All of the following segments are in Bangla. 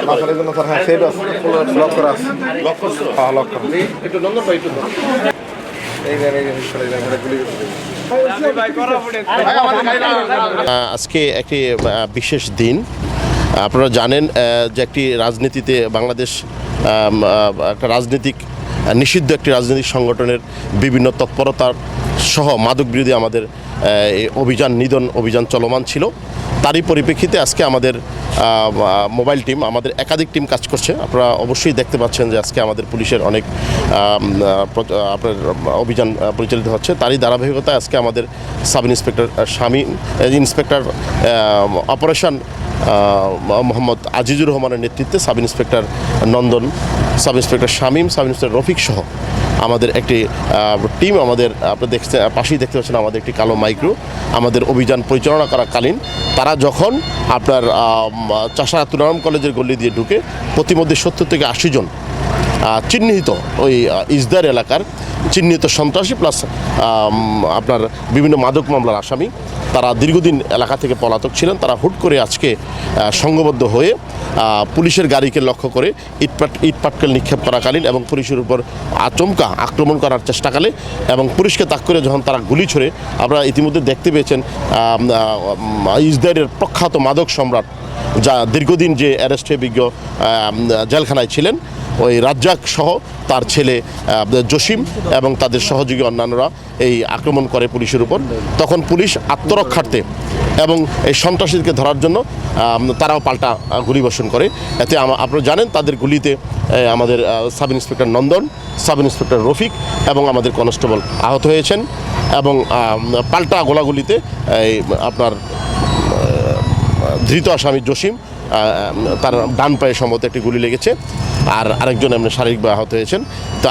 মাথার জন্য স্যার হ্যাঁ সেট আছে লক করা আছে লক করছো? হ্যাঁ লক করা একটু নন্দন ভাই একটু এই যে সরে যায় আমরা গুলি করতে আজকে একটি বিশেষ দিন। আপনারা জানেন যে একটি রাজনীতিতে বাংলাদেশ একটা রাজনৈতিক নিষিদ্ধ একটি রাজনৈতিক সংগঠনের বিভিন্ন তৎপরতার সহ মাদক বিরোধী আমাদের নিধন অভিযান চলমান ছিল। তারই পরিপ্রেক্ষিতে আজকে আমাদের মোবাইল টিম, আমাদের একাধিক টিম কাজ করছে। আপনারা অবশ্যই দেখতে পাচ্ছেন যে আজকে আমাদের পুলিশের অনেক আপনার অভিযান পরিচালিত হচ্ছে। তারই ধারাবাহিকতায় আজকে আমাদের sub inspector Shamim, inspector operation Mohammad Azizur রহমানের নেতৃত্বে sub inspector Nandan, sub inspector Shamim, sub inspector Rafiq সহ আমাদের একটি টিম, আমাদের আপনি পাশেই দেখতে পাচ্ছেন আমাদের একটি কালো মাইক্রো আমাদের অভিযান পরিচালনা করাকালীন তারা যখন আপনার চাষারা তুলারাম কলেজের গলি দিয়ে ঢুকে প্রতিমধ্যে 70 থেকে 80 জন চিহ্নিত ওই ইসদার এলাকার চিহ্নিত সন্ত্রাসী প্লাস আপনার বিভিন্ন মাদক মামলার আসামি, তারা দীর্ঘদিন এলাকা থেকে পলাতক ছিলেন। তারা হুট করে আজকে সংঘবদ্ধ হয়ে পুলিশের গাড়িকে লক্ষ্য করে ইটপাটকেল নিক্ষেপ করাকালীন এবং পুলিশের উপর আচমকা আক্রমণ করার চেষ্টাকালে এবং পুলিশকে তাক করে যখন তারা গুলি ছোড়ে, আপনারা ইতিমধ্যে দেখতে পেয়েছেন ইসদারের প্রখ্যাত মাদক সম্রাট, যা দীর্ঘদিন যে অ্যারেস্ট হয়ে বিজ্ঞ জেলখানায় ছিলেন, ওই রাজ্জাক সহ তার ছেলে জসিম এবং তাদের সহযোগী অন্যান্যরা এই আক্রমণ করে পুলিশের উপর। তখন পুলিশ আত্মরক্ষার্থে এবং এই সন্ত্রাসীদেরকে ধরার জন্য তারাও পাল্টা গুলিবর্ষণ করে। এতে আপনারা জানেন তাদের গুলিতে আমাদের sub inspector Nandan, sub inspector Rafiq এবং আমাদের কনস্টেবল আহত হয়েছেন এবং পাল্টা গোলাগুলিতে এই আপনার ধৃত আসামি জসিম তার ডান পায়ে সম্ভবত একটি গুলি লেগেছে, আর আরেকজন এমনি শারীরিকভাবে আহত হয়েছেন। তো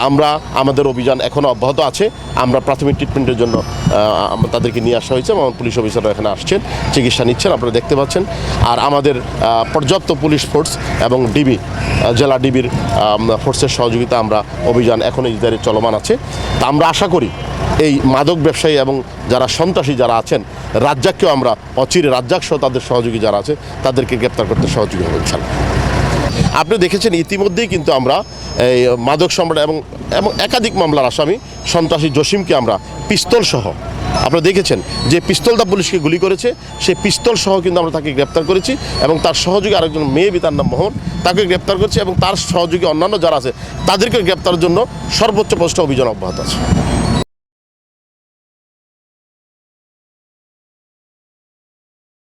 আমাদের অভিযান এখনও অব্যাহত আছে। আমরা প্রাথমিক ট্রিটমেন্টের জন্য তাদেরকে নিয়ে আসা হয়েছে এবং পুলিশ অফিসাররা এখানে আসছেন, চিকিৎসা নিচ্ছেন, আপনারা দেখতে পাচ্ছেন। আর আমাদের পর্যাপ্ত পুলিশ ফোর্স এবং ডিবি, জেলা ডিবির ফোর্সের সহযোগিতা আমরা অভিযান এখনও ইসদারে চলমান আছে। তা আমরা আশা করি এই মাদক ব্যবসায়ী এবং যারা সন্ত্রাসী যারা আছেন, রাজ্জাককেও আমরা অচিরে রাজ্জাক সহ তাদের সহযোগী যারা আছে তাদেরকে গ্রেপ্তার করতে সহযোগী হবে ইনশাআল্লাহ। আপনি দেখেছেন ইতিমধ্যেই কিন্তু আমরা এই মাদক সম্রাট এবং একাধিক মামলার আসামি সন্ত্রাসী জসিমকে আমরা পিস্তল সহ, আপনারা দেখেছেন যে পিস্তলটা পুলিশকে গুলি করেছে, সেই পিস্তল সহ কিন্তু আমরা তাকে গ্রেপ্তার করেছি এবং তার সহযোগী আরেকজন মেয়ে, তার নাম মোহন, তাকে গ্রেপ্তার করেছি এবং তার সহযোগী অন্যান্য যারা আছে তাদেরকে গ্রেপ্তারের জন্য সর্বোচ্চ প্রচেষ্টা অভিযান অব্যাহত আছে।